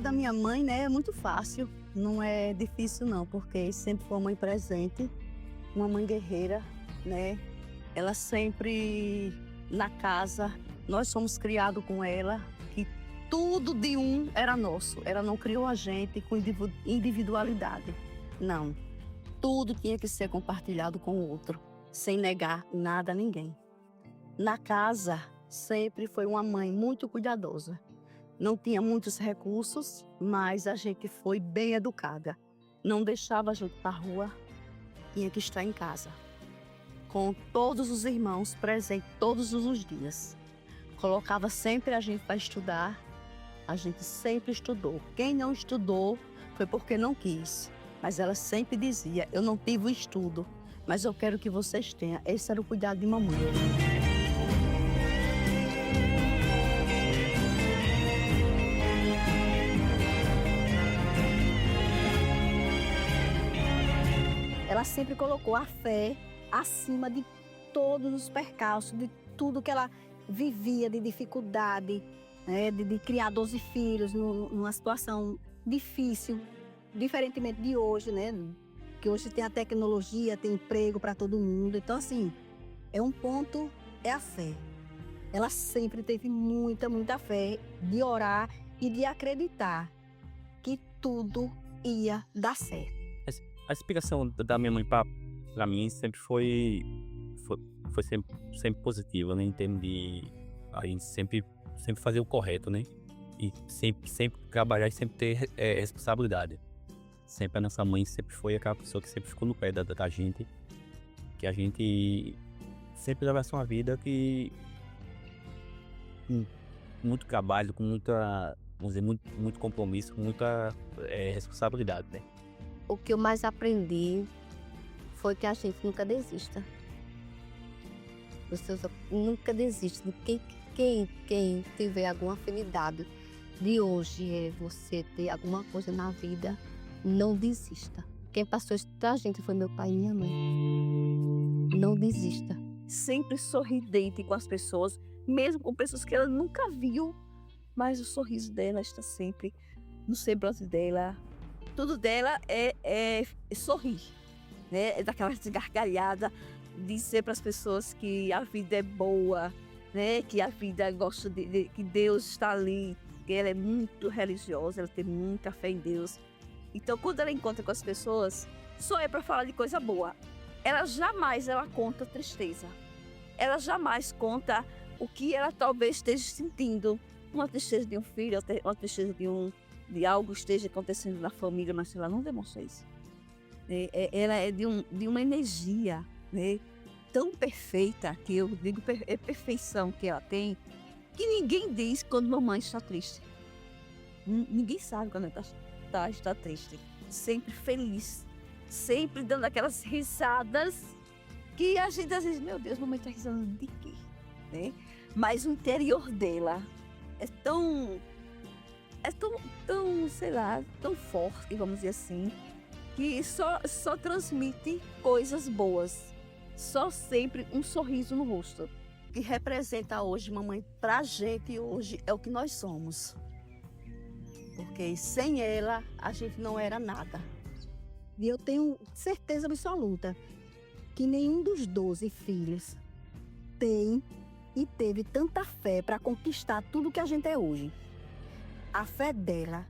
Falar da minha mãe, né, é muito fácil, não é difícil não, porque sempre foi uma mãe presente, uma mãe guerreira, né? Ela sempre na casa, nós fomos criados com ela, que tudo de um era nosso. Ela não criou a gente com individualidade, não. Tudo tinha que ser compartilhado com o outro, sem negar nada a ninguém. Na casa, sempre foi uma mãe muito cuidadosa. Não tinha muitos recursos, mas a gente foi bem educada. Não deixava a gente para a rua, tinha que estar em casa. Com todos os irmãos presentes todos os dias. Colocava sempre a gente para estudar, a gente sempre estudou. Quem não estudou foi porque não quis. Mas ela sempre dizia, eu não tive o estudo, mas eu quero que vocês tenham. Esse era o cuidado de mamãe. Ela sempre colocou a fé acima de todos os percalços, de tudo que ela vivia de dificuldade, né, de criar 12 filhos numa situação difícil, diferentemente de hoje, né? Que hoje tem a tecnologia, tem emprego para todo mundo. Então, assim, é um ponto, é a fé. Ela sempre teve muita, muita fé de orar e de acreditar que tudo ia dar certo. A explicação da minha mãe para mim sempre foi sempre positiva, né? Em termos de a gente sempre fazer o correto, né? E sempre trabalhar e sempre ter responsabilidade. Sempre a nossa mãe sempre foi aquela pessoa que sempre ficou no pé da gente, que a gente sempre levasse uma vida que com muito trabalho, com muita, vamos dizer, muito compromisso, com muita responsabilidade, né? O que eu mais aprendi foi que a gente nunca desista. Você nunca desiste de quem tiver alguma afinidade de hoje, você ter alguma coisa na vida, não desista. Quem passou isso pra gente foi meu pai e minha mãe. Não desista. Sempre sorridente com as pessoas, mesmo com pessoas que ela nunca viu, mas o sorriso dela está sempre no semblante dela. Tudo dela é sorrir, né? É daquela gargalhada, dizer para as pessoas que a vida é boa, né? Que a vida gosta que Deus está ali, que ela é muito religiosa, ela tem muita fé em Deus. Então, quando ela encontra com as pessoas, só é para falar de coisa boa. Ela jamais conta tristeza. Ela jamais conta o que ela talvez esteja sentindo. Uma tristeza de um filho, uma tristeza de algo esteja acontecendo na família, mas ela não demonstra isso. Ela é de uma energia, né, tão perfeita, que eu digo perfeição que ela tem, que ninguém diz quando mamãe está triste. Ninguém sabe quando ela está triste. Sempre feliz, sempre dando aquelas risadas que a gente às vezes, meu Deus, mamãe está risando de quê? Né? Mas o interior dela é tão, sei lá, tão forte, vamos dizer assim, que só transmite coisas boas. Só sempre um sorriso no rosto. O que representa hoje, mamãe, pra gente hoje, é o que nós somos. Porque sem ela, a gente não era nada. E eu tenho certeza absoluta que nenhum dos 12 filhos tem e teve tanta fé para conquistar tudo que a gente é hoje. A fé dela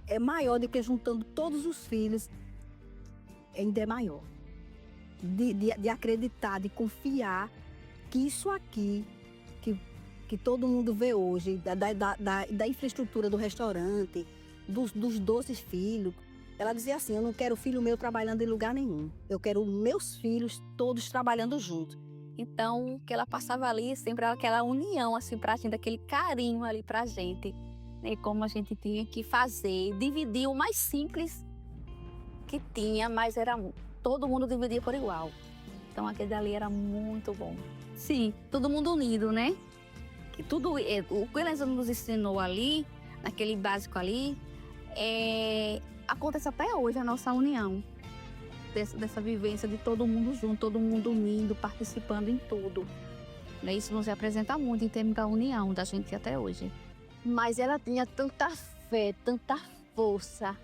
é maior do que juntando todos os filhos, ainda é maior. De acreditar, de confiar que isso aqui, que todo mundo vê hoje, da infraestrutura do restaurante, dos 12 filhos, ela dizia assim, eu não quero filho meu trabalhando em lugar nenhum. Eu quero meus filhos todos trabalhando juntos. Então, que ela passava ali sempre aquela união, assim, pra gente, aquele carinho ali pra gente. E como a gente tinha que fazer, dividir o mais simples que tinha, mas todo mundo dividia por igual. Então aquele dali era muito bom. Sim, todo mundo unido, né? Que tudo, o que ela nos ensinou ali, naquele básico ali, acontece até hoje a nossa união. Dessa vivência de todo mundo junto, todo mundo unindo, participando em tudo. Isso nos representa muito em termos da união da gente até hoje. Mas ela tinha tanta fé, tanta força.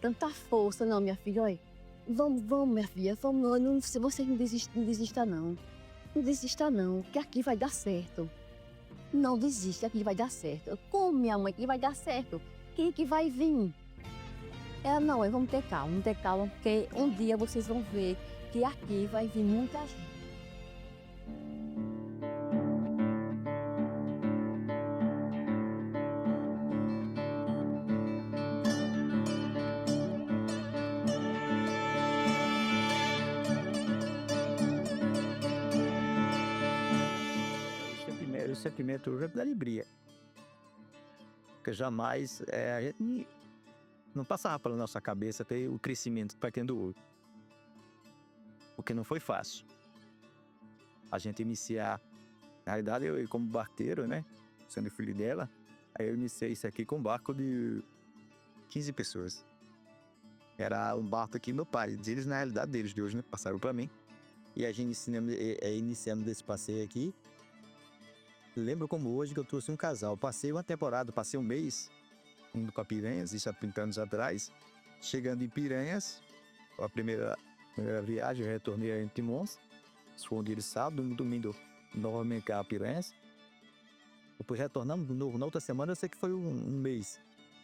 Tanta força. Não, minha filha, olha. Vamos, minha filha. Vamos, não, se você não desista, não. Não desista, não, que aqui vai dar certo. Não desiste, aqui vai dar certo. Como, minha mãe, que vai dar certo? Quem que vai vir? Não, vamos ter calma, porque um dia vocês vão ver que aqui vai vir muita gente. O sentimento hoje é da alegria. Porque jamais a gente não passava pela nossa cabeça ter o crescimento que está tendo hoje. Porque não foi fácil. A gente iniciar, na realidade eu como barqueiro, né, sendo filho dela, aí eu iniciei isso aqui com um barco de 15 pessoas. Era um barco aqui meu pai, eles na realidade deles de hoje, né, passaram para mim. E a gente iniciamos desse passeio aqui. Lembro como hoje que eu trouxe um casal. Passei uma temporada, passei um mês indo para Piranhas, isso há 30 anos atrás. Chegando em Piranhas, a primeira viagem, eu retornei em Timons. Isso foi um dia de sábado, no domingo, novamente cá a Piranhas. Depois retornamos de novo. Na outra semana, eu sei que foi um mês.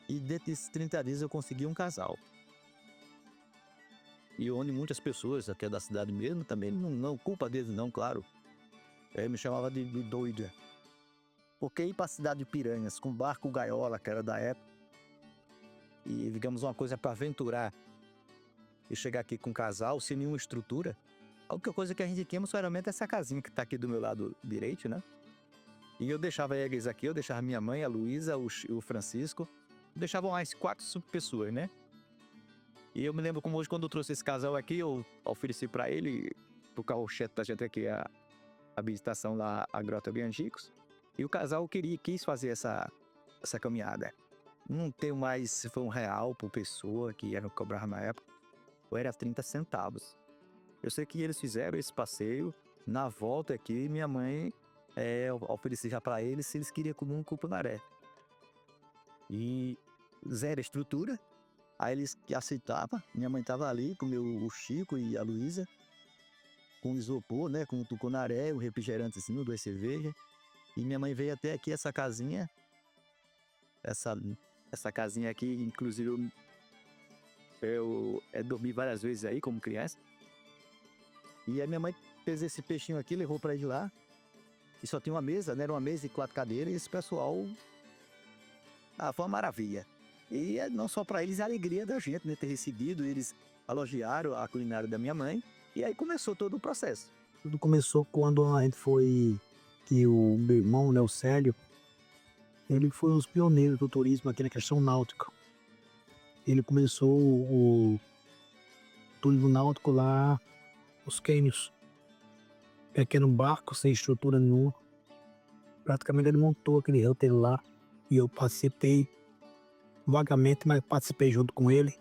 E dentro desses 30 dias eu consegui um casal. E onde muitas pessoas, até da cidade mesmo, também não culpa deles não, claro. Me chamava de doida. Porque ir para a cidade de Piranhas com barco gaiola, que era da época, e digamos uma coisa para aventurar, e chegar aqui com um casal, sem nenhuma estrutura, a única coisa que a gente tinha somente essa casinha que está aqui do meu lado direito, né? E eu deixava eles aqui, eu deixava minha mãe, a Luísa, o Francisco, deixava mais 4 pessoas, né? E eu me lembro como hoje, quando eu trouxe esse casal aqui, eu ofereci para ele, pro carro-chefe da gente aqui, a visitação lá, a Grota Bianchicos. E o casal quis fazer essa caminhada. Não tenho mais se foi R$1 por pessoa que era cobrar na época, ou era 30 centavos. Eu sei que eles fizeram esse passeio. Na volta aqui, minha mãe oferecia já para eles se eles queriam comer um cupinaré. E zero estrutura. Aí eles aceitavam. Minha mãe estava ali, comeu o Chico e a Luísa, com isopor, né, com o tucunaré, o refrigerante assim, 2 cervejas. E minha mãe veio até aqui, essa casinha. Essa casinha aqui, inclusive, eu dormi várias vezes aí, como criança. E a minha mãe fez esse peixinho aqui, levou para ele lá. E só tinha uma mesa, né? Era uma mesa e 4 cadeiras. E esse pessoal... foi uma maravilha. E não só para eles, a alegria da gente, né? Ter recebido. Eles elogiaram a culinária da minha mãe. E aí começou todo o processo. Tudo começou quando a gente foi... que o meu irmão, né, o Célio, ele foi um dos pioneiros do turismo aqui na questão náutica. Ele começou o turismo náutico lá, os cânions. Pequeno barco, sem estrutura nenhuma. Praticamente ele montou aquele roteiro lá e eu participei vagamente, mas participei junto com ele.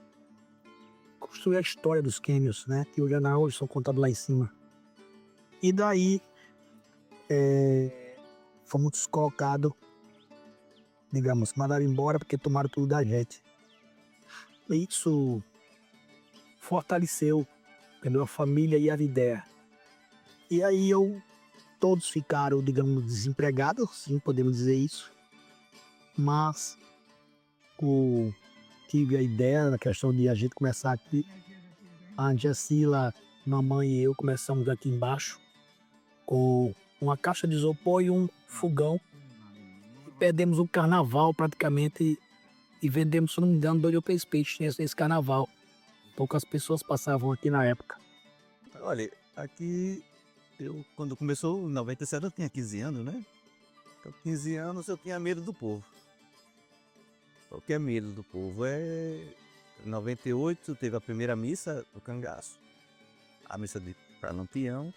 Construí a história dos cânions, né, que hoje são contados lá em cima. E daí fomos colocados, digamos, mandaram embora porque tomaram tudo da gente. Isso fortaleceu, entendeu? A família e a ideia. E aí todos ficaram, digamos, desempregados, sim, podemos dizer isso. Mas tive a ideia na questão de a gente começar aqui. A Jacila, mamãe e eu começamos aqui embaixo com uma caixa de isopor e um fogão. E perdemos o carnaval praticamente e vendemos, se não me engano, 2 ou 3 peixes nesse carnaval. Poucas pessoas passavam aqui na época. Olha, aqui, quando começou em 97, eu tinha 15 anos, né? Com 15 anos eu tinha medo do povo. O que é medo do povo? Em 98 teve a primeira missa do Cangaço. A missa para Lampião.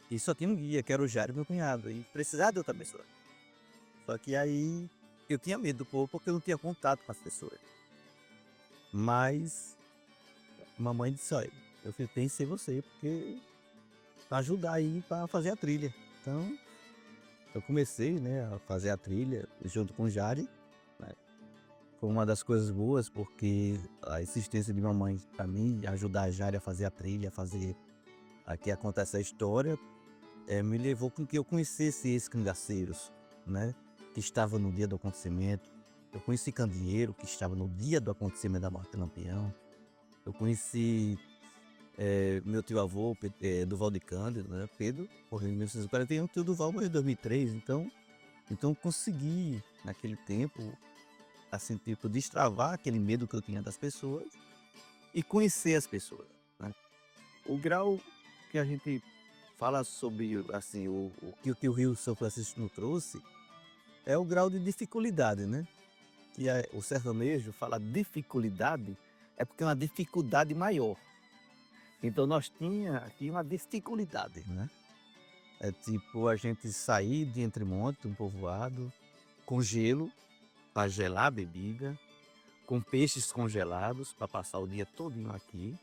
E só tinha um guia, que era o Jairo, meu cunhado. E precisava de outra pessoa. Só que aí eu tinha medo do povo porque eu não tinha contato com as pessoas. Mas mamãe disse, olha, eu tenho que ser você, porque para ajudar aí para fazer a trilha. Então eu comecei, né, a fazer a trilha junto com o Jari, né? foi uma das coisas boas, porque a existência de mamãe, para mim, ajudar a Jari a fazer a trilha, a fazer aqui acontecer a história, me levou com que eu conhecesse esses cangaceiros, né? Que estavam no dia do acontecimento. Eu conheci Candeeiro, que estava no dia do acontecimento da morte do Lampião. Eu conheci meu tio-avô, Duval de Cândido, né? Pedro, morreu em 1941, tio Duval morreu em 2003. Então eu consegui, naquele tempo, assim, tipo, destravar aquele medo que eu tinha das pessoas e conhecer as pessoas, né? O grau que a gente fala sobre, assim, o que o Rio São Francisco nos trouxe é o grau de dificuldade, né? Que o sertanejo fala dificuldade, é porque é uma dificuldade maior. Então nós tinha aqui uma dificuldade, né? É tipo a gente sair de Entre Montes, um povoado, com gelo, para gelar a bebida, com peixes congelados, para passar o dia todinho aqui.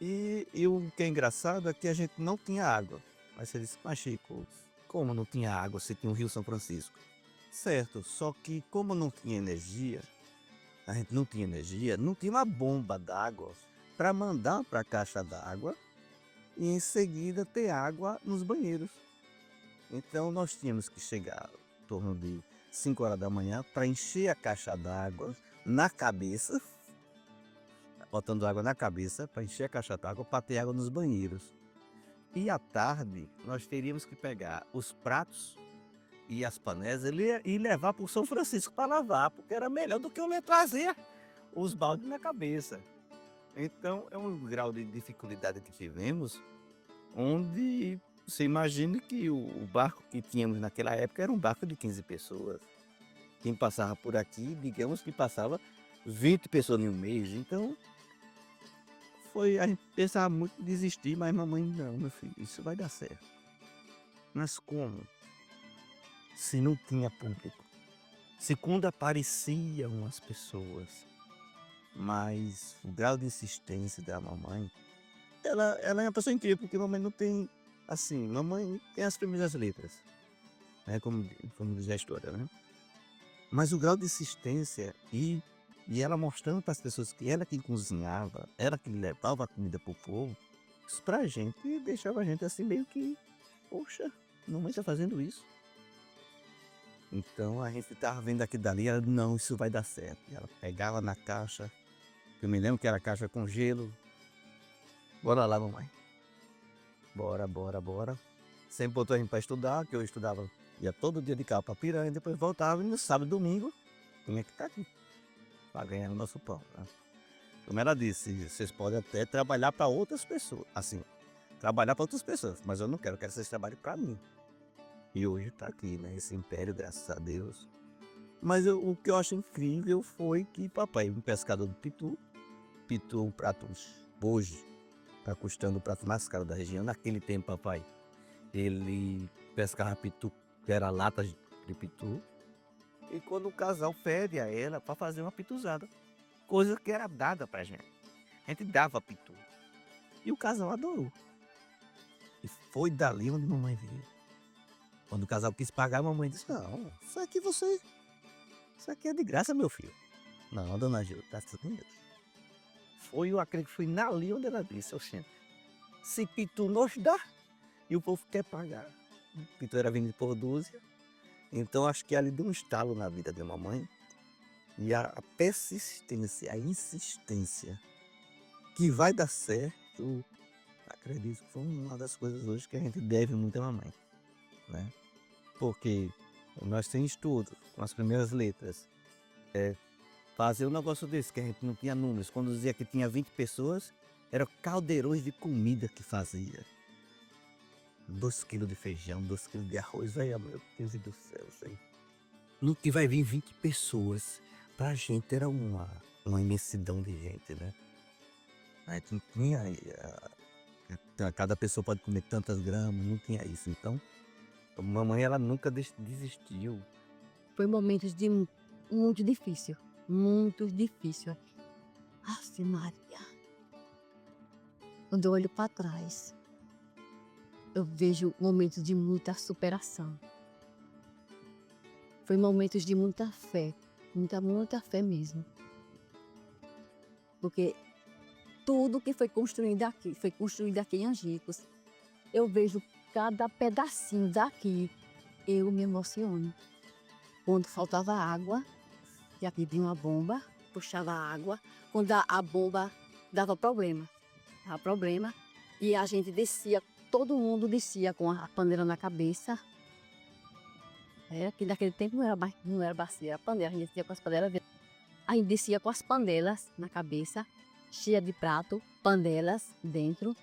E o que é engraçado é que a gente não tinha água. Mas você disse, mas Chico, como não tinha água se tinha o Rio São Francisco? Certo, só que como não tinha energia, a gente não tinha energia, não tinha uma bomba d'água para mandar para a caixa d'água e em seguida ter água nos banheiros. Então nós tínhamos que chegar em torno de 5 horas da manhã para encher a caixa d'água na cabeça, botando água na cabeça para encher a caixa d'água para ter água nos banheiros. E à tarde nós teríamos que pegar os pratos e as panelas e levar para o São Francisco para lavar, porque era melhor do que eu trazer os baldes na cabeça. Então é um grau de dificuldade que tivemos, onde você imagina que o barco que tínhamos naquela época era um barco de 15 pessoas. Quem passava por aqui, digamos que passava 20 pessoas em um mês. Então a gente pensava muito em desistir, mas mamãe, não, meu filho, isso vai dar certo. Mas como? Se não tinha público. Se quando apareciam as pessoas. Mas o grau de insistência da mamãe, ela é uma pessoa incrível, porque mamãe não tem, assim, mamãe tem as primeiras letras, né, como diz a história, né? Mas o grau de insistência e ela mostrando para as pessoas que ela que cozinhava, ela que levava a comida pro povo, isso pra gente deixava a gente assim meio que, poxa, mamãe tá fazendo isso. Então a gente tava vendo aqui dali, ela, não, isso vai dar certo. E ela pegava na caixa, eu me lembro que era caixa com gelo. Bora lá, mamãe. Bora. Sempre botou a gente pra estudar, que eu estudava, ia todo dia de carro pra Piranha, depois voltava e no sábado e domingo, tinha que estar aqui, pra ganhar o nosso pão, né? Como ela disse, vocês podem até trabalhar para outras pessoas, assim, trabalhar para outras pessoas, mas eu não quero que vocês trabalhem para mim. E hoje tá aqui, né, esse império, graças a Deus. Mas o que eu acho incrível foi que papai, um pescador do Pitu, um prato hoje, tá custando o prato mais caro da região. Naquele tempo, papai, ele pescava pitu, que era lata de pitu, e quando o casal pede a ela para fazer uma pituzada, coisa que era dada pra gente. A gente dava pitu. E o casal adorou. E foi dali onde mamãe veio. Quando o casal quis pagar, a mamãe disse, não, isso aqui é de graça, meu filho. Não, dona Gil, tá tudo dinheiro. Eu acredito que foi ali onde ela disse, oxente, se pitu nos dá, e o povo quer pagar. Pitu era vendido por dúzia. Então acho que ali deu um estalo na vida da mamãe. E a persistência, a insistência que vai dar certo, acredito que foi uma das coisas hoje que a gente deve muito à mamãe, né? Porque nós temos estudo com as primeiras letras. Fazer um negócio desse, que a gente não tinha números. Quando dizia que tinha 20 pessoas, eram caldeirões de comida que fazia. 2 quilos de feijão, 2 quilos de arroz. Aí, meu Deus do céu, isso aí. No que vai vir 20 pessoas, pra gente era uma imensidão de gente, né? A gente não tinha... cada pessoa pode comer tantas gramas, não tinha isso. Então, a mamãe, ela nunca desistiu. Foi momentos de muito difícil. Muito difícil. Ave Maria. Quando eu olho para trás, eu vejo momentos de muita superação. Foi momentos de muita fé. muita fé mesmo. Porque tudo que foi construído aqui em Angicos. Eu vejo cada pedacinho daqui, eu me emociono. Quando faltava água, já pedia uma bomba, puxava água. Quando a bomba dava problema, e a gente descia, todo mundo descia com a panela na cabeça. Que naquele tempo não era bacia, era panela, a gente descia com as panelas. A gente descia com as panelas na cabeça, cheia de prato, panelas dentro,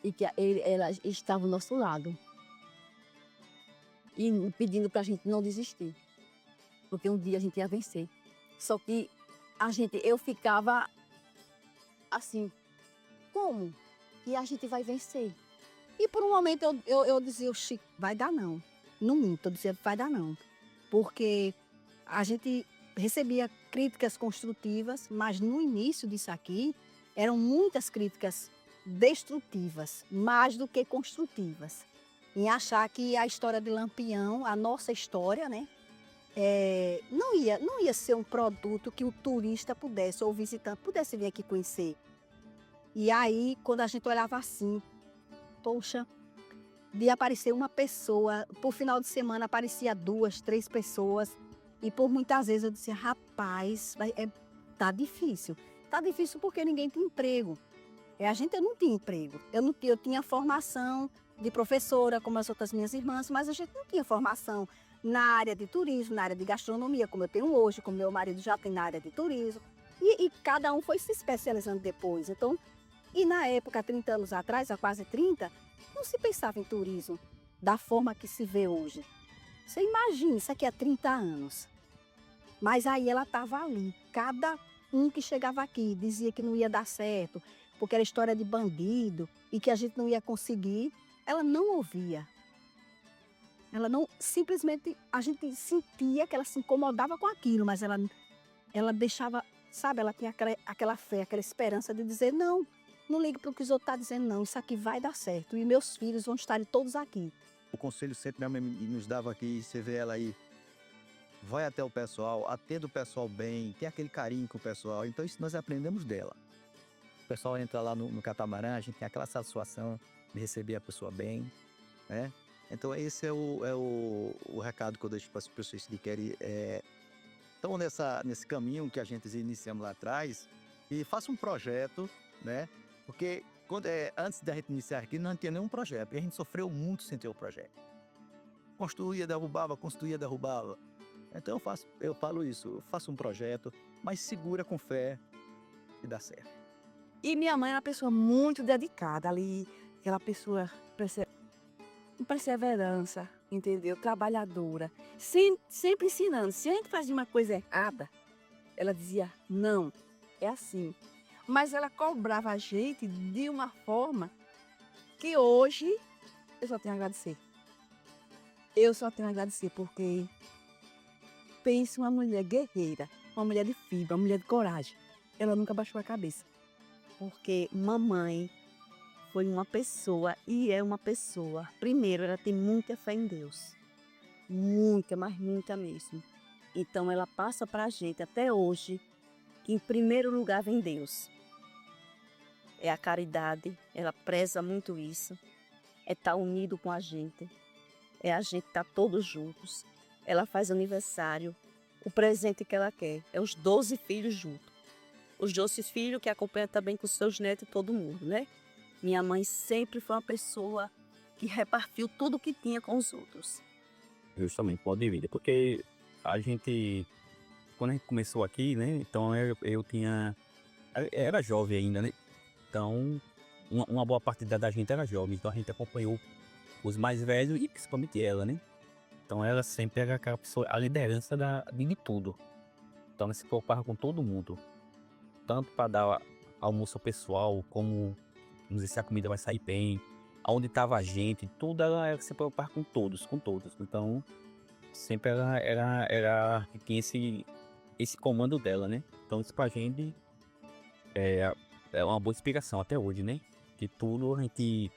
e que elas estavam ao nosso lado. E pedindo para a gente não desistir, porque um dia a gente ia vencer. Só que eu ficava assim, como que a gente vai vencer? E por um momento eu dizia, "Oxi, vai dar não." Não minto, eu dizia, vai dar não. Porque a gente recebia críticas construtivas, mas no início disso aqui, eram muitas críticas destrutivas, mais do que construtivas. Em achar que a história de Lampião, a nossa história, né, não ia ser um produto que o turista pudesse, ou o visitante pudesse vir aqui conhecer. E aí, quando a gente olhava assim, poxa, de aparecer uma pessoa, por final de semana aparecia 2, 3 pessoas, e por muitas vezes eu disse, rapaz, tá difícil. Tá difícil porque ninguém tem emprego. Eu não tinha emprego. Eu tinha formação de professora, como as outras minhas irmãs, mas a gente não tinha formação na área de turismo, na área de gastronomia, como eu tenho hoje, como meu marido já tem na área de turismo. E cada um foi se especializando depois. Então, e na época, 30 anos atrás, há quase 30, não se pensava em turismo da forma que se vê hoje. Você imagina, isso aqui há 30 anos. Mas aí ela estava ali. Cada um que chegava aqui dizia que não ia dar certo, porque era história de bandido e que a gente não ia conseguir. Ela não ouvia. Ela não, simplesmente, a gente sentia que ela se incomodava com aquilo, mas ela deixava, sabe, ela tinha aquela fé, aquela esperança de dizer, não ligue para o que os outros estão dizendo, não, isso aqui vai dar certo, e meus filhos vão estar todos aqui. O conselho sempre minha mãe nos dava aqui, você vê ela aí, vai até o pessoal, atenda o pessoal bem, tem aquele carinho com o pessoal, então isso nós aprendemos dela. O pessoal entra lá no catamarã, a gente tem aquela satisfação de receber a pessoa bem, né? Então esse é o recado que eu deixo para as pessoas que querem, estão nesse caminho que a gente iniciamos lá atrás, e faça um projeto, né? Porque antes da gente iniciar aqui, não tinha nenhum projeto, e a gente sofreu muito sem ter o projeto. Construía, derrubava, Então eu falo isso, faça um projeto, mas segura com fé e dá certo. E minha mãe era uma pessoa muito dedicada ali, aquela pessoa com perseverança, entendeu? Trabalhadora, sempre ensinando. Se a gente fazia uma coisa errada, ela dizia, não, é assim. Mas ela cobrava a gente de uma forma que hoje eu só tenho a agradecer. Eu só tenho a agradecer porque penso uma mulher guerreira, uma mulher de fibra, uma mulher de coragem. Ela nunca baixou a cabeça. Porque mamãe foi uma pessoa e é uma pessoa. Primeiro, ela tem muita fé em Deus. Muita, mas muita mesmo. Então ela passa pra gente até hoje que em primeiro lugar vem Deus. É a caridade, ela preza muito isso, é estar unido com a gente, é a gente estar todos juntos. Ela faz aniversário, o presente que ela quer é os 12 filhos juntos. Os 12 filhos que acompanham também com os seus netos e todo mundo, né? Minha mãe sempre foi uma pessoa que repartiu tudo que tinha com os outros. Justamente, modo de vida, porque a gente, quando a gente começou aqui, né, então eu era jovem ainda, né? Então, uma boa parte da gente era jovem, então a gente acompanhou os mais velhos e principalmente ela, né? Então ela sempre era aquela pessoa, a liderança de tudo. Então ela se preocupava com todo mundo. Tanto para dar almoço ao pessoal, como não sei se a comida vai sair bem, aonde estava a gente, tudo ela se preocupava com todos. Então, sempre ela que tinha esse comando dela, né? Então isso pra gente é uma boa inspiração até hoje, né? Que tudo a gente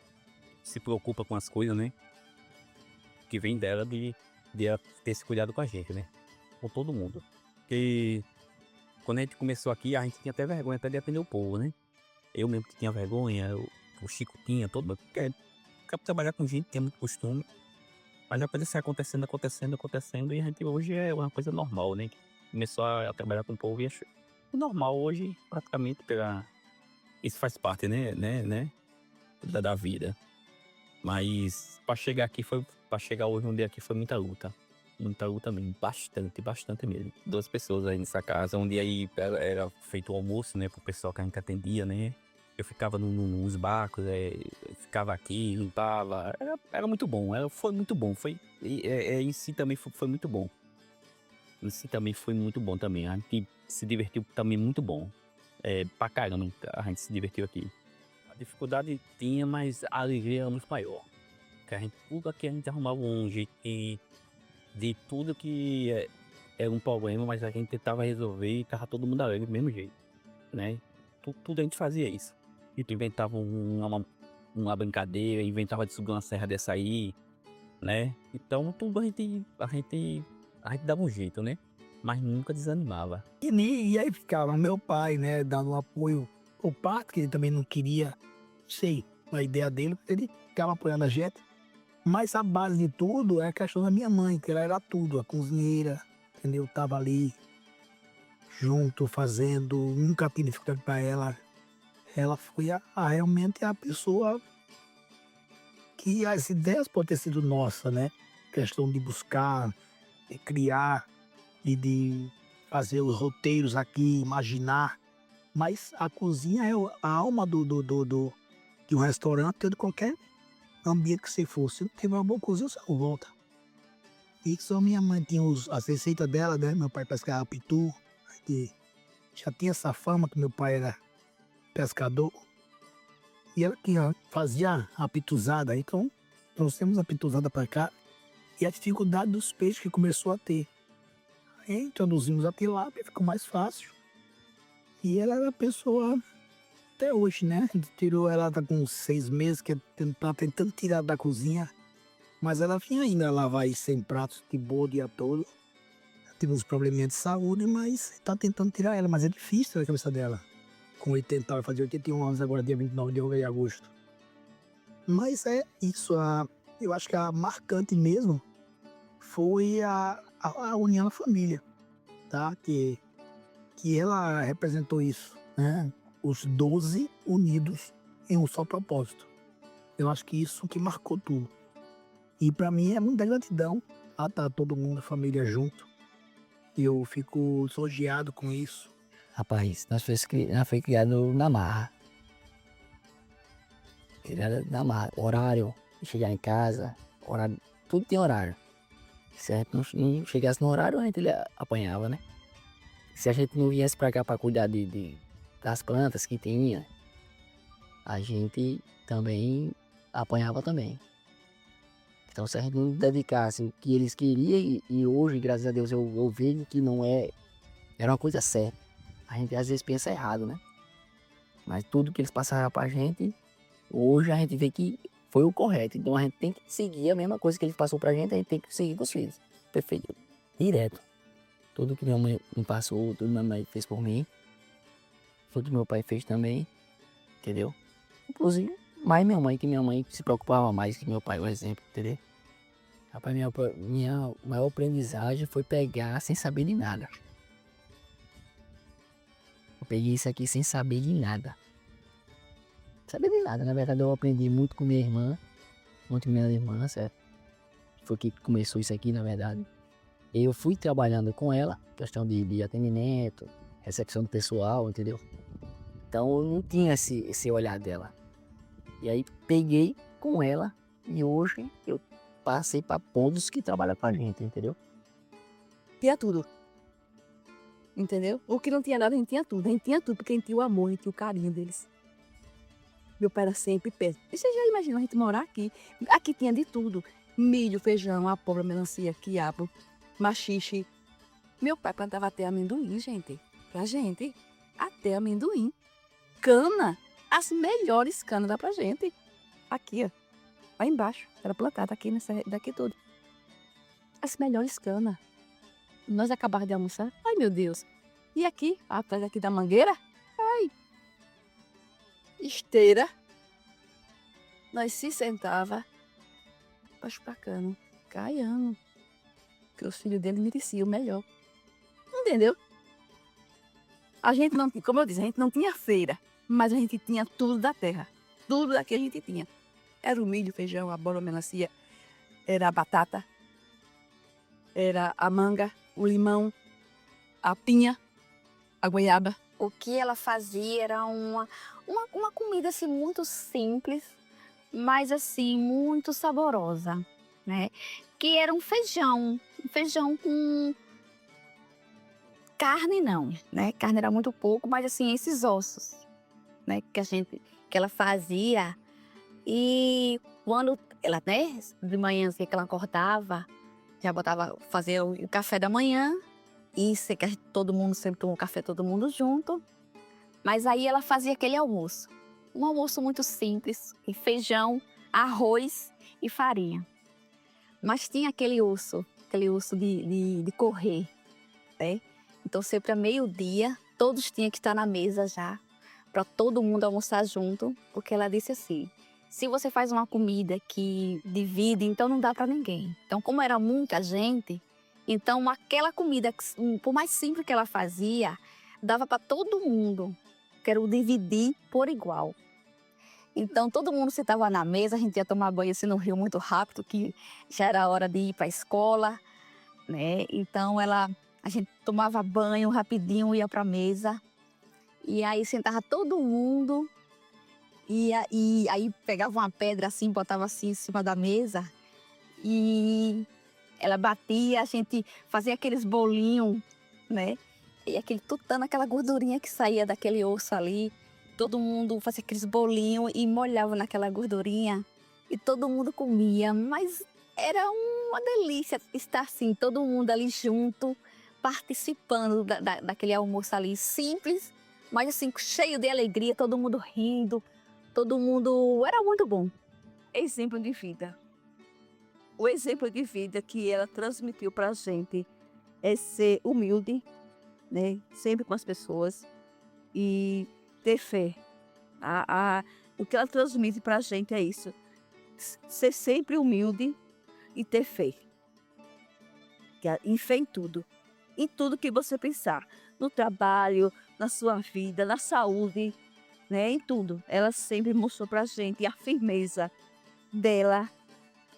se preocupa com as coisas, né? Que vem dela de ela ter esse cuidado com a gente, né? Com todo mundo. Porque quando a gente começou aqui, a gente tinha até vergonha até de atender o povo, né? Eu mesmo que tinha vergonha, o Chico tinha, todo mundo. Porque trabalhar com gente tinha muito costume. Mas a coisa foi acontecendo, e a gente hoje é uma coisa normal, né? Começou a trabalhar com o povo e é normal hoje, praticamente, isso faz parte, né? Da vida. Mas pra chegar hoje um dia aqui foi muita luta. Muita luta mesmo, bastante mesmo. 2 pessoas aí nessa casa, onde aí era feito o almoço, né, pro pessoal que a gente atendia, né? Eu ficava nos barcos, ficava aqui, limpava. Era muito bom, foi muito bom. Em si também foi muito bom. Em si também foi muito bom também. A gente se divertiu também muito bom. Pra caramba a gente se divertiu aqui. A dificuldade tinha, mas a alegria era muito maior. Que tudo aqui a gente arrumava um jeito de tudo que era um problema, mas a gente tentava resolver e tava todo mundo alegre do mesmo jeito, né? Tudo a gente fazia isso. E tu inventava uma brincadeira, inventava de subir uma serra dessa aí, né? Então tudo a gente dava um jeito, né? Mas nunca desanimava. E aí ficava meu pai, né, dando um apoio ao Pato, que ele também não queria, sei, a ideia dele, ele ficava apoiando a gente. Mas a base de tudo é a questão da minha mãe, que ela era tudo, a cozinheira, entendeu? Tava ali, junto, fazendo, nunca tive dificuldade para ela. Ela foi realmente a pessoa que as ideias podem ter sido nossa, né? Questão de buscar, de criar e de fazer os roteiros aqui, imaginar. Mas a cozinha é a alma de um restaurante ou de qualquer ambiente que você fosse. Se não tiver uma boa cozinha, você não volta. E só minha mãe tinha as receitas dela, né? Meu pai pescava pitu. Já tinha essa fama que meu pai era pescador. E ela que fazia a pituzada. Então, trouxemos a pituzada para cá. E a dificuldade dos peixes que começou a ter. Aí introduzimos a tilápia, ficou mais fácil. E ela era a pessoa até hoje, né? A gente tirou ela, tá com 6 meses, que tá tentando tirar da cozinha. Mas ela vinha ainda lavar aí 100 pratos de boa o dia todo. Tive uns probleminhas de saúde, mas tá tentando tirar ela. Mas é difícil a cabeça dela. Com 80, vai fazer 81 anos agora, dia 29 de agosto. Mas é isso, eu acho que a marcante mesmo foi a união da família, tá? Que ela representou isso, né? Os 12 unidos em um só propósito. Eu acho que isso que marcou tudo. E para mim é muita gratidão, tá todo mundo, a família junto. Eu fico lisonjeado com isso. Rapaz, nós foi criado na marra. Criado na marra. Horário, chegar em casa, horário, tudo tem horário. Se a gente não chegasse no horário, a gente apanhava, né? Se a gente não viesse pra cá pra cuidar das plantas que tinha, a gente também apanhava também. Então se a gente não dedicasse o que eles queriam, e hoje, graças a Deus, eu vejo que não era uma coisa certa. A gente às vezes pensa errado, né? Mas tudo que eles passaram pra gente, hoje a gente vê que foi o correto. Então a gente tem que seguir a mesma coisa que eles passou pra gente, a gente tem que seguir com os filhos. Perfeito. Direto. Tudo que minha mãe me passou, tudo que minha mãe fez por mim, tudo que meu pai fez também, entendeu? Inclusive, mais minha mãe se preocupava mais que meu pai, por exemplo, entendeu? Rapaz, minha maior aprendizagem foi pegar sem saber de nada. Eu peguei isso aqui sem saber de nada. Saber de nada, na verdade eu aprendi muito com minha irmã, muito com minha irmã, certo? Foi que começou isso aqui, na verdade. Eu fui trabalhando com ela, questão de atendimento, recepção do pessoal, entendeu? Então eu não tinha esse olhar dela. E aí peguei com ela e hoje eu passei para todos que trabalham com a gente, entendeu? Tinha tudo. Entendeu? O que não tinha nada, a gente tinha tudo. A gente tinha tudo, porque a gente tinha o amor, a gente tinha o carinho deles. Meu pai era sempre perto. E você já imaginou a gente morar aqui? Aqui tinha de tudo. Milho, feijão, abóbora, melancia, quiabo, maxixe. Meu pai plantava até amendoim, gente. Pra gente. Até amendoim. Cana. As melhores canas dá pra gente. Aqui, ó. Lá embaixo. Era plantada aqui daqui tudo. As melhores canas. Nós acabávamos de almoçar. Ai, meu Deus. E aqui, atrás aqui da mangueira? Ai. Esteira. Nós se sentava para chupar cano. Caiano. Que os filhos dele mereciam o melhor. Entendeu? A gente não, como eu disse, a gente não tinha feira, mas a gente tinha tudo da terra. Tudo daqui a gente tinha. Era o milho, o feijão, a bola, a melancia, era a batata, era a manga, o limão, a pinha, a goiaba. O que ela fazia era uma comida assim muito simples, mas assim muito saborosa, né? Que era um feijão com carne não, né? Carne era muito pouco, mas assim esses ossos, né? Que ela fazia. E quando ela, né, de manhã assim, que ela acordava, já botava fazer o café da manhã, e que todo mundo sempre tomou café, todo mundo junto. Mas aí ela fazia aquele almoço, um almoço muito simples, e feijão, arroz e farinha. Mas tinha aquele osso de correr, né? Então sempre a meio-dia, todos tinham que estar na mesa já, para todo mundo almoçar junto, porque ela disse assim: se você faz uma comida que divide, então não dá para ninguém. Então, como era muita gente, então aquela comida, por mais simples que ela fazia, dava para todo mundo, que era o dividir por igual. Então, todo mundo sentava na mesa, a gente ia tomar banho assim no rio muito rápido, que já era hora de ir para a escola, né? Então, a gente tomava banho rapidinho, ia para a mesa, e aí sentava todo mundo. E aí pegava uma pedra assim, botava assim em cima da mesa e ela batia, a gente fazia aqueles bolinhos, né? E aquele tutano, aquela gordurinha que saía daquele osso ali, todo mundo fazia aqueles bolinhos e molhava naquela gordurinha e todo mundo comia. Mas era uma delícia estar assim, todo mundo ali junto, participando daquele almoço ali simples, mas assim, cheio de alegria, todo mundo rindo. Todo mundo era muito bom. Exemplo de vida. O exemplo de vida que ela transmitiu para a gente é ser humilde, né? Sempre com as pessoas e ter fé. O que ela transmite para a gente é isso. Ser sempre humilde e ter fé. E fé em tudo. Em tudo que você pensar. No trabalho, na sua vida, na saúde, né, em tudo. Ela sempre mostrou pra gente a firmeza dela,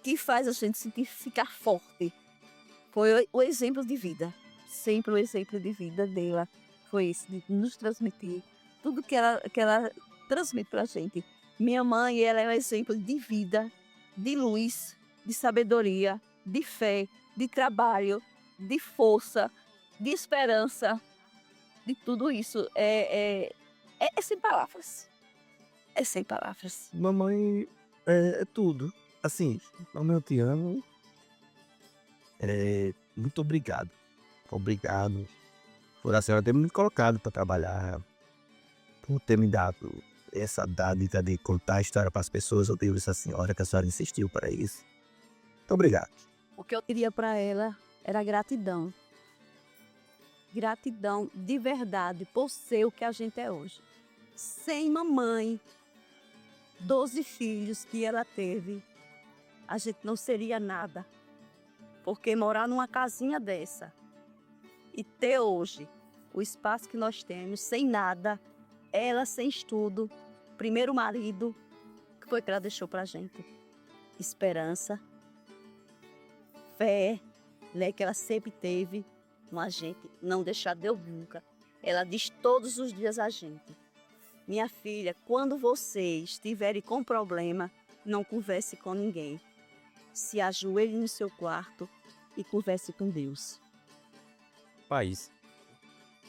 que faz a gente ficar forte. Foi o exemplo de vida. Sempre o exemplo de vida dela foi esse, de nos transmitir tudo que ela transmite pra gente. Minha mãe, ela é um exemplo de vida, de luz, de sabedoria, de fé, de trabalho, de força, de esperança, de tudo isso. É sem palavras. É sem palavras. Mamãe é tudo. Assim, mamãe, eu te amo. Muito obrigado. Obrigado por a senhora ter me colocado para trabalhar, por ter me dado essa dádiva de contar a história para as pessoas. Eu devo essa senhora que a senhora insistiu para isso. Muito obrigado. O que eu queria para ela era gratidão. Gratidão de verdade por ser o que a gente é hoje. Sem mamãe, 12 filhos que ela teve, a gente não seria nada. Porque morar numa casinha dessa e ter hoje o espaço que nós temos, sem nada, ela sem estudo, primeiro marido, que foi que ela deixou pra gente? Esperança, fé, né, que ela sempre teve com a gente, não deixar Deus nunca. Ela diz todos os dias a gente: minha filha, quando vocês estiverem com problema, não converse com ninguém. Se ajoelhe no seu quarto e converse com Deus. País.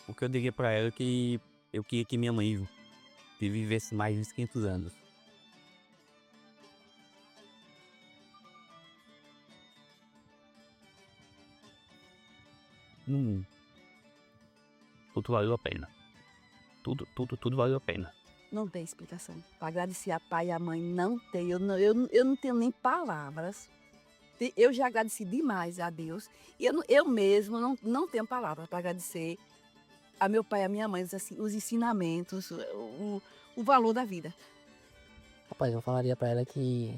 O que eu diria pra ela é que eu queria que minha mãe vivesse mais uns 500 anos. Tudo valeu a pena. Tudo valeu a pena. Não tem explicação. Para agradecer a pai e a mãe, não tem. Eu não tenho nem palavras. Eu já agradeci demais a Deus. E eu mesmo não tenho palavras para agradecer a meu pai e a minha mãe, assim, os ensinamentos, o valor da vida. Rapaz, eu falaria pra ela que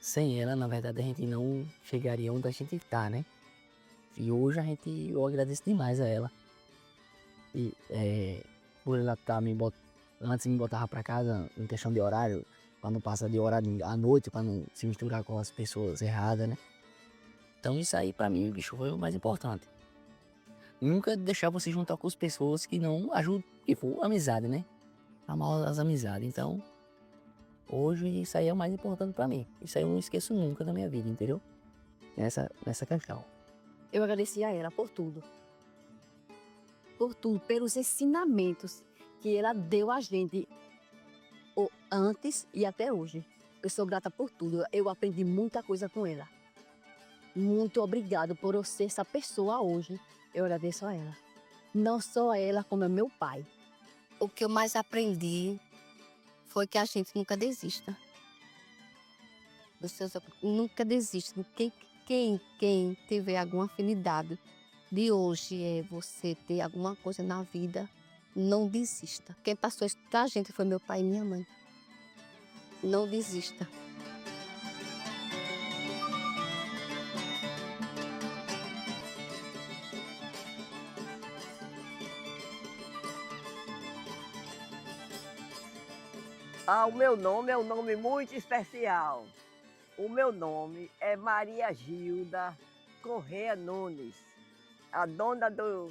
sem ela, na verdade, a gente não chegaria onde a gente tá, né? E hoje eu agradeço demais a ela. E por ela antes me botava pra casa em questão de horário, pra não passar de horário à noite, pra não se misturar com as pessoas erradas, né? Então isso aí pra mim, bicho, foi o mais importante. Nunca deixar você juntar com as pessoas que não ajudam, tipo, amizade, né? Amar as amizades. Então, hoje isso aí é o mais importante pra mim. Isso aí eu não esqueço nunca da minha vida, entendeu? Nessa questão. Eu agradeci a ela por tudo. Por tudo, pelos ensinamentos que ela deu a gente antes e até hoje. Eu sou grata por tudo. Eu aprendi muita coisa com ela. Muito obrigado por eu ser essa pessoa hoje. Eu agradeço a ela. Não só a ela, como é meu pai. O que eu mais aprendi foi que a gente nunca desista. Você nunca desista. Quem tiver alguma afinidade de hoje é você ter alguma coisa na vida, não desista. Quem passou isso pra gente foi meu pai e minha mãe. Não desista. O meu nome é um nome muito especial. O meu nome é Maria Gilda Correia Nunes, a dona do...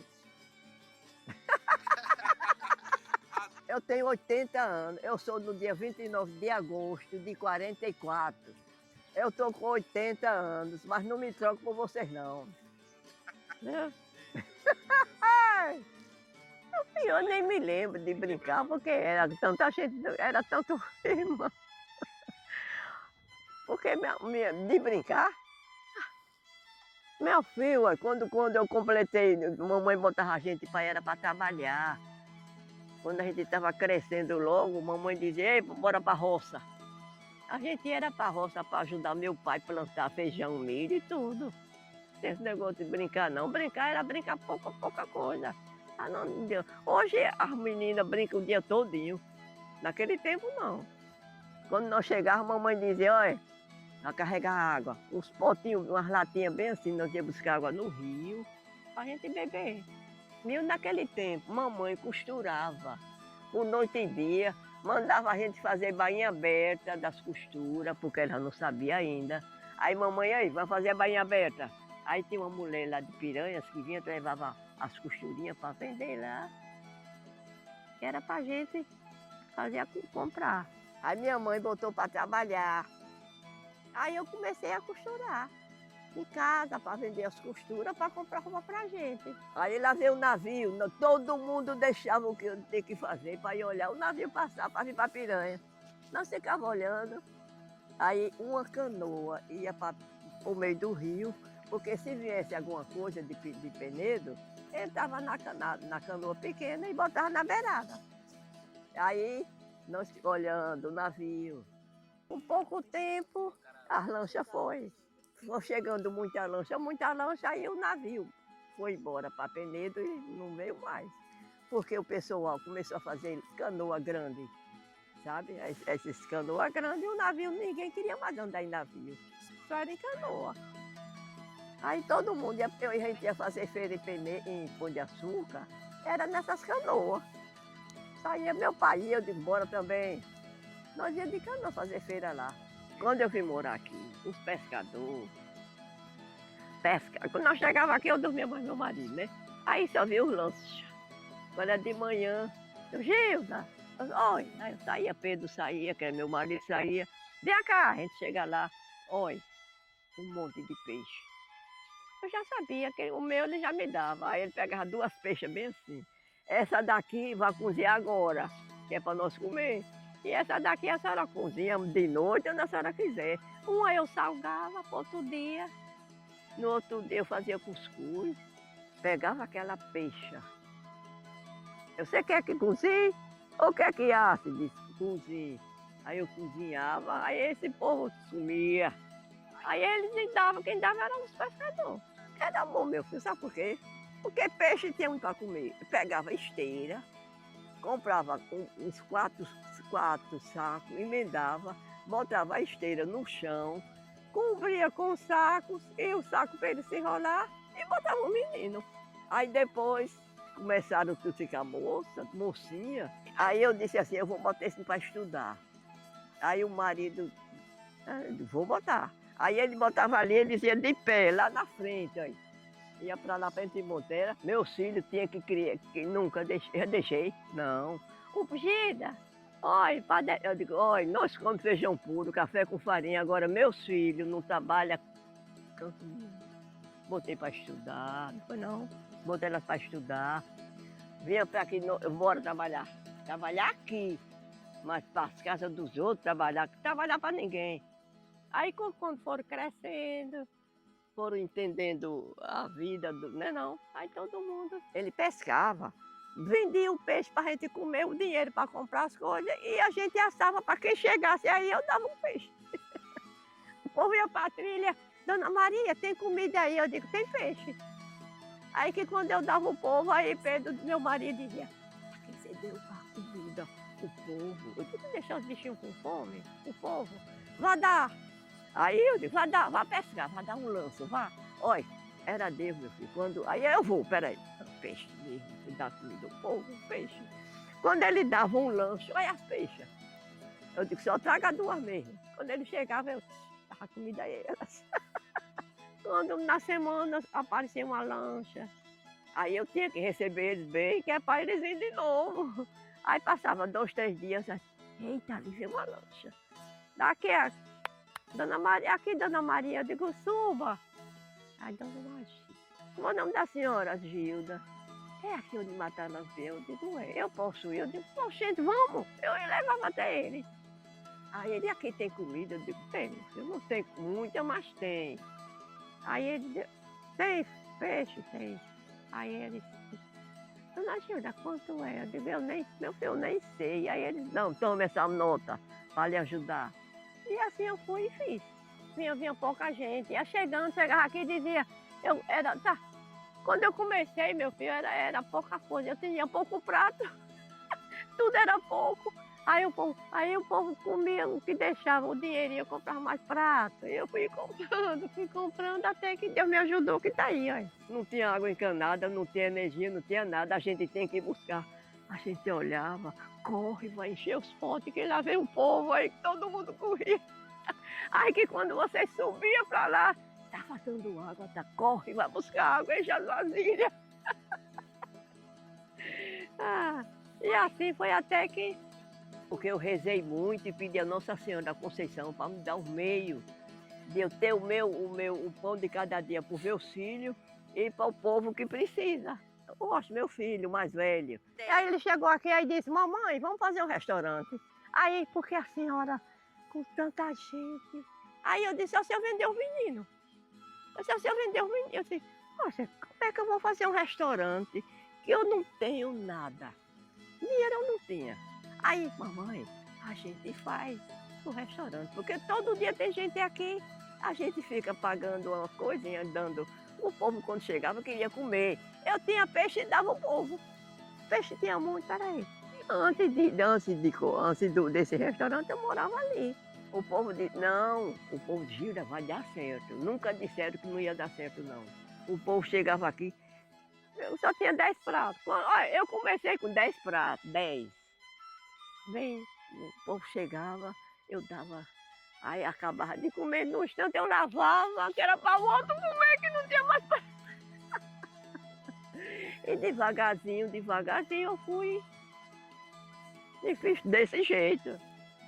Eu tenho 80 anos, eu sou no dia 29 de agosto de 44. Eu estou com 80 anos, mas não me troco por vocês não. Eu nem me lembro de brincar, porque era tanta gente, era tanto irmão. Porque de brincar, meu filho, quando eu completei, mamãe botava a gente era para trabalhar. Quando a gente estava crescendo logo, mamãe dizia, ei, bora para a roça. A gente era para a roça para ajudar meu pai a plantar feijão, milho e tudo. Não tem esse negócio de brincar não. Brincar era brincar pouca coisa. Hoje as meninas brincam o dia todinho. Naquele tempo não. Quando nós chegávamos, a mamãe dizia, olha, vai carregar água. Uns potinhos, umas latinhas bem assim, nós íamos buscar água no rio, para a gente beber. Mesmo naquele tempo, mamãe costurava, por noite e dia, mandava a gente fazer bainha aberta das costuras, porque ela não sabia ainda. Aí mamãe, vai fazer a bainha aberta. Aí tinha uma mulher lá de Piranhas que vinha, levava as costurinhas para vender lá. Que era para a gente fazer comprar. Aí minha mãe botou para trabalhar. Aí eu comecei a costurar em casa para vender as costuras, para comprar roupa para a gente. Aí lá veio o navio, todo mundo deixava o que eu tinha que fazer para ir olhar o navio passar, para vir para Piranha. Nós ficávamos olhando. Aí uma canoa ia para o meio do rio, porque se viesse alguma coisa de Penedo, entrava na canoa pequena e botava na beirada. Aí nós olhando o navio. Com pouco tempo, a lancha foi chegando muita lancha, aí o navio foi embora para Penedo e não veio mais. Porque o pessoal começou a fazer canoa grande, sabe? Essas canoas grandes, e o navio, ninguém queria mais andar em navio, só era em canoa. Aí todo mundo, a gente ia fazer feira em Pão de Açúcar, era nessas canoas. Saía meu pai, eu de embora também. Nós íamos de canoa fazer feira lá. Quando eu vim morar aqui, os pescadores, quando nós chegávamos aqui, eu dormia mais meu marido, né? Aí só via os lances. Quando era de manhã, eu, Gilda, oi. Aí eu saía, Pedro saía, que era meu marido saía. Vem cá, a gente chega lá, oi, um monte de peixe. Eu já sabia que o meu ele já me dava. Aí ele pegava 2 peixes bem assim. Essa daqui vai cozinhar agora, que é para nós comer. E essa daqui a senhora cozinha de noite, onde a senhora quiser. Uma eu salgava para outro dia. No outro dia eu fazia cuscuz. Pegava aquela peixa. Você quer que cozinhe ou quer que asse? Disse, cozinhe. Aí eu cozinhava, aí esse povo sumia. Aí eles me davam, quem dava eram os pescadores. Era bom, meu filho, sabe por quê? Porque peixe tinha muito para comer. Eu pegava esteira, comprava uns quatro sacos, emendava, botava a esteira no chão, cobria com sacos e o saco para ele se enrolar e botava o menino. Aí depois começaram a ficar mocinha. Aí eu disse assim, eu vou botar esse para estudar. Aí o marido, vou botar. Aí ele botava ali, ele dizia de pé, lá na frente, aí. Ia para lá para Monteira. Meus filhos tinham que criar, que nunca deixei, não. Gida, olha, eu digo, olha, nós comemos feijão puro, café com farinha, agora meus filhos não trabalham. Botei para estudar, não foi não. Botei elas para estudar. Vinha para aqui, bora trabalhar. Trabalhar aqui, mas para as casas dos outros trabalhar para ninguém. Aí quando foram crescendo, foram entendendo a vida, né não? Aí todo mundo, ele pescava, vendia o peixe para a gente comer, o dinheiro para comprar as coisas, e a gente assava para quem chegasse, aí eu dava um peixe. O povo ia para a trilha, Dona Maria, tem comida aí? Eu digo, tem peixe. Aí que quando eu dava o povo, aí Pedro, meu marido, dizia, para quem você deu a comida? O povo. Eu digo, deixar os bichinhos com fome, o povo. Vai dar. Aí eu digo, vai pescar, vai dar um lanço, vá. Olha, era Deus, meu filho. Aí eu vou, peraí. Peixe mesmo, dá comida ao povo, peixe. Quando ele dava um lanche, olha as peixes. Eu digo, só traga duas mesmo. Quando ele chegava, eu dava comida a elas. Quando na semana aparecia uma lancha, aí eu tinha que receber eles bem, que é para eles irem de novo. Aí passava 2, 3 dias, eita, ali veio uma lancha. Daqui a Dona Maria, aqui, Dona Maria, eu digo, suba. Aí, Dona Maria, como é o nome da senhora, Gilda? É aqui onde mataram as eu digo, eu posso ir? Eu digo, gente, vamos. Eu levava até ele. Aí ele, aqui tem comida? Eu digo, tem. Eu não tenho muita, mas tem. Aí ele disse, tem peixe? Tem. Aí ele disse, Dona Gilda, quanto é? Eu digo, meu filho, eu nem sei. Aí ele disse, não, toma essa nota para lhe ajudar. E assim eu fui e fiz. Vinha pouca gente. Ia chegava aqui e dizia, tá. Quando eu comecei, meu filho, era pouca coisa. Eu tinha pouco prato, tudo era pouco. Aí o povo comia o que deixava, o dinheiro, eu comprava mais prato. Eu fui comprando até que Deus me ajudou, que tá aí, ó. Não tinha água encanada, não tinha energia, não tinha nada, a gente tem que ir buscar. A gente olhava, corre, vai encher os potes, que lá vem o povo, aí todo mundo corria. Aí que quando você subia pra lá, tá faltando água, tá, corre, vai buscar água, enche as vasilhas. E assim foi até que... Porque eu rezei muito e pedi a Nossa Senhora da Conceição para me dar os meios de eu ter o pão de cada dia para os meus filhos e para o povo que precisa. Eu gosto do meu filho mais velho. E aí ele chegou aqui e disse, mamãe, vamos fazer um restaurante. Aí, porque a senhora, com tanta gente... Aí eu disse, se eu vender os meninos. Se eu vender os meninos, eu disse, poxa, como é que eu vou fazer um restaurante que eu não tenho nada? Dinheiro eu não tinha. Aí, mamãe, a gente faz o restaurante, porque todo dia tem gente aqui, a gente fica pagando uma coisinha, dando... O povo, quando chegava, queria comer. Eu tinha peixe e dava o povo. Peixe tinha muito, peraí. Antes desse restaurante, eu morava ali. O povo disse, não, o povo de Gilda vai dar certo. Nunca disseram que não ia dar certo, não. O povo chegava aqui, eu só tinha 10 pratos. Olha, eu comecei com 10 pratos, 10. Bem, o povo chegava, eu dava, aí acabava de comer, no instante eu lavava, que era para o outro comer, que não tinha mais para... E devagarzinho eu fui e fiz desse jeito.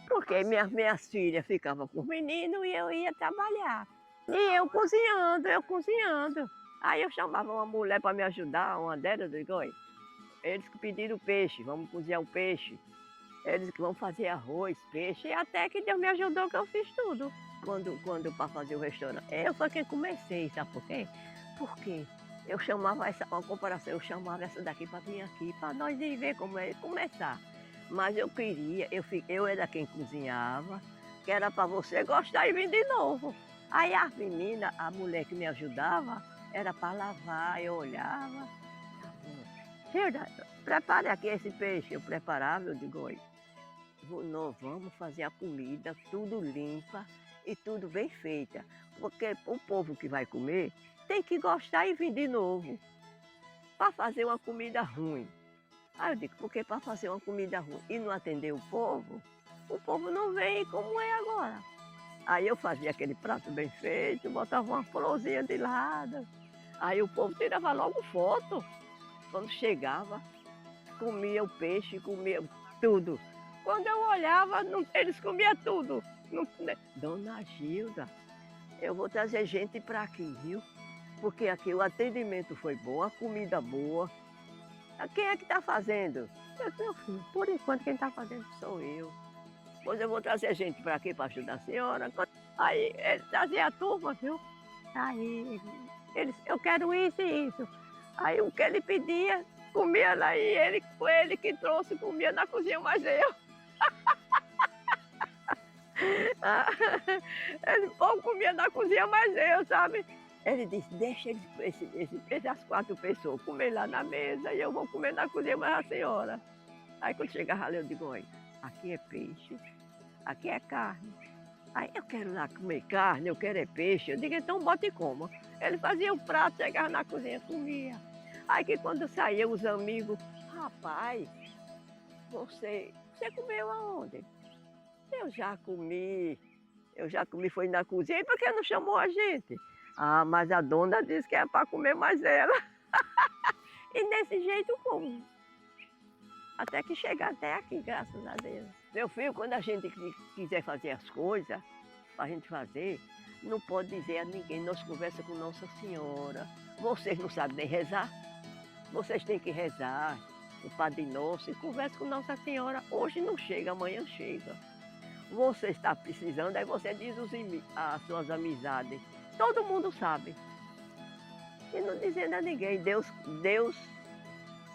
Porque minhas filhas ficavam com os meninos e eu ia trabalhar. E eu cozinhando. Aí eu chamava uma mulher para me ajudar, uma delas, eu digo, olha, eles que pediram peixe, vamos cozinhar o peixe. Eles que vão fazer arroz, peixe, e até que Deus me ajudou que eu fiz tudo. Quando para fazer o restaurante. Eu foi quem comecei, sabe por quê? Porque eu chamava uma comparação, eu chamava essa daqui para vir aqui, para nós ir ver como é começar. Mas eu queria, eu era quem cozinhava, que era para você gostar e vir de novo. Aí a menina, a mulher que me ajudava, era para lavar, eu olhava. Tá bom. Filha, prepare aqui esse peixe. Eu preparava, eu digo, oi, nós vamos fazer a comida tudo limpa e tudo bem feita. Porque o povo que vai comer tem que gostar e vir de novo. Para fazer uma comida ruim. Aí eu digo, porque para fazer uma comida ruim e não atender o povo não vem como é agora. Aí eu fazia aquele prato bem feito, botava uma florzinha de lado. Aí o povo tirava logo foto. Quando chegava, comia o peixe, comia tudo. Quando eu olhava, eles comiam tudo. Dona Gilda, eu vou trazer gente para aqui, viu? Porque aqui o atendimento foi bom, a comida boa. Quem é que está fazendo? Eu disse, meu filho, por enquanto quem está fazendo sou eu. Pois eu vou trazer gente para aqui para ajudar a senhora. Aí ele trazia a turma, viu? Aí eu quero isso e isso. Aí o que ele pedia, comia lá e foi ele que trouxe, comia na cozinha, mas eu. Ele pouco comia na cozinha, mas eu, sabe? Ele disse, deixa essas 4 pessoas comer lá na mesa e eu vou comer na cozinha, mas a senhora. Aí quando chegava ali, eu digo, olha, aqui é peixe, aqui é carne. Aí eu quero lá comer carne, eu quero é peixe. Eu digo, então bota e coma. Ele fazia o prato, chegava na cozinha, comia. Aí que quando saía os amigos, rapaz, você comeu aonde? Eu já comi, foi na cozinha. E por que não chamou a gente? Ah, mas a dona disse que é para comer mais ela. E desse jeito como? Até que chegar até aqui, graças a Deus. Meu filho, quando a gente quiser fazer as coisas, para a gente fazer, não pode dizer a ninguém, nós conversa com Nossa Senhora. Vocês não sabem nem rezar? Vocês têm que rezar o Padre Nosso e conversa com Nossa Senhora. Hoje não chega, amanhã chega. Você está precisando, aí você diz as suas amizades. Todo mundo sabe. E não dizendo a ninguém, Deus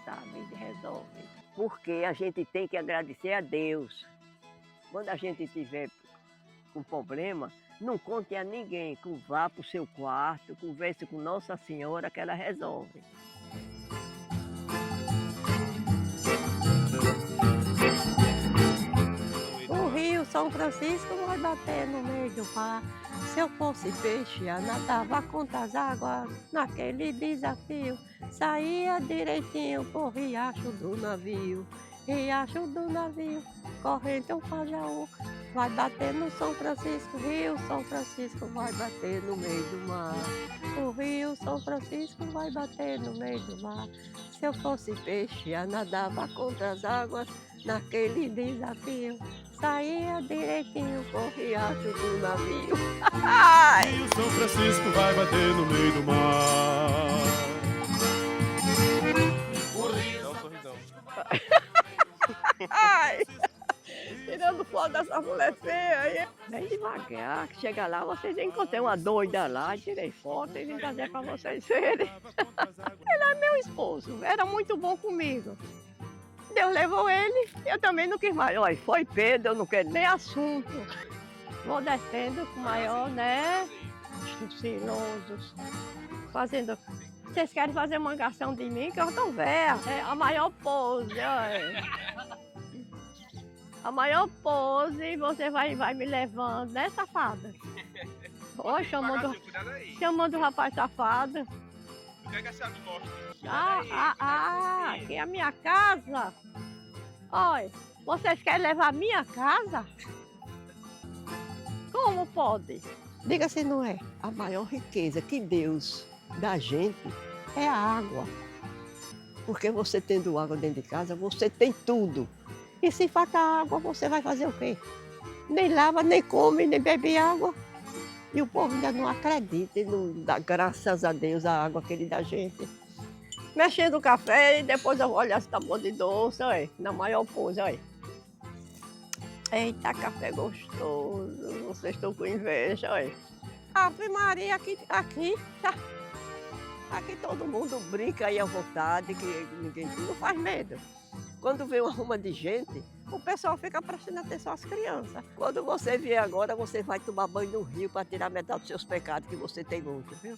sabe, resolve. Porque a gente tem que agradecer a Deus. Quando a gente tiver com problema, não conte a ninguém, vá para o seu quarto, converse com Nossa Senhora que ela resolve. O rio São Francisco vai bater no meio do mar. Se eu fosse peixe, eu nadava contra as águas naquele desafio. Saía direitinho pro riacho do navio. Riacho do navio, corrente um Pajaú. Vai bater no São Francisco, Rio São Francisco vai bater no meio do mar. O Rio São Francisco vai bater no meio do mar. Se eu fosse peixe, eu nadava contra as águas naquele desafio. Saía direitinho com o riacho do navio. E o São Francisco vai bater no meio do mar. O Rio São Francisco vai... Ai, tirando foto dessa mulher feia aí. Bem devagar, que chega lá, vocês encontram uma doida lá, tirei foto e vim trazer para vocês verem. Ele é meu esposo, era muito bom comigo. Deus levou ele, eu também não quis mais. Olha, foi Pedro, eu não quero nem assunto. Vou descendo com maior, né? Silosos. Fazendo. Vocês querem fazer mangação de mim, que eu estou velha. É a maior pose, olha. A maior pose, você vai me levando, né, safada? Oi, chamando o rapaz safado. O que é que a senhora gosta? Aqui é a minha casa. Olha, vocês querem levar a minha casa? Como pode? Diga se não é. A maior riqueza que Deus dá a gente é a água. Porque você tendo água dentro de casa, você tem tudo. E se faltar água, você vai fazer o quê? Nem lava, nem come, nem bebe água. E o povo ainda não acredita e não dá graças a Deus a água que ele dá a gente. Mexendo o café e depois eu vou olhar se tá bom de doce, olha, na maior pose, olha. Eita, café gostoso, vocês estão com inveja, olha. Ave Maria, aqui todo mundo brinca aí à vontade, que ninguém não faz medo. Quando vem uma ruma de gente, o pessoal fica prestando atenção às crianças. Quando você vier agora, você vai tomar banho no rio para tirar metade dos seus pecados, que você tem muito, viu?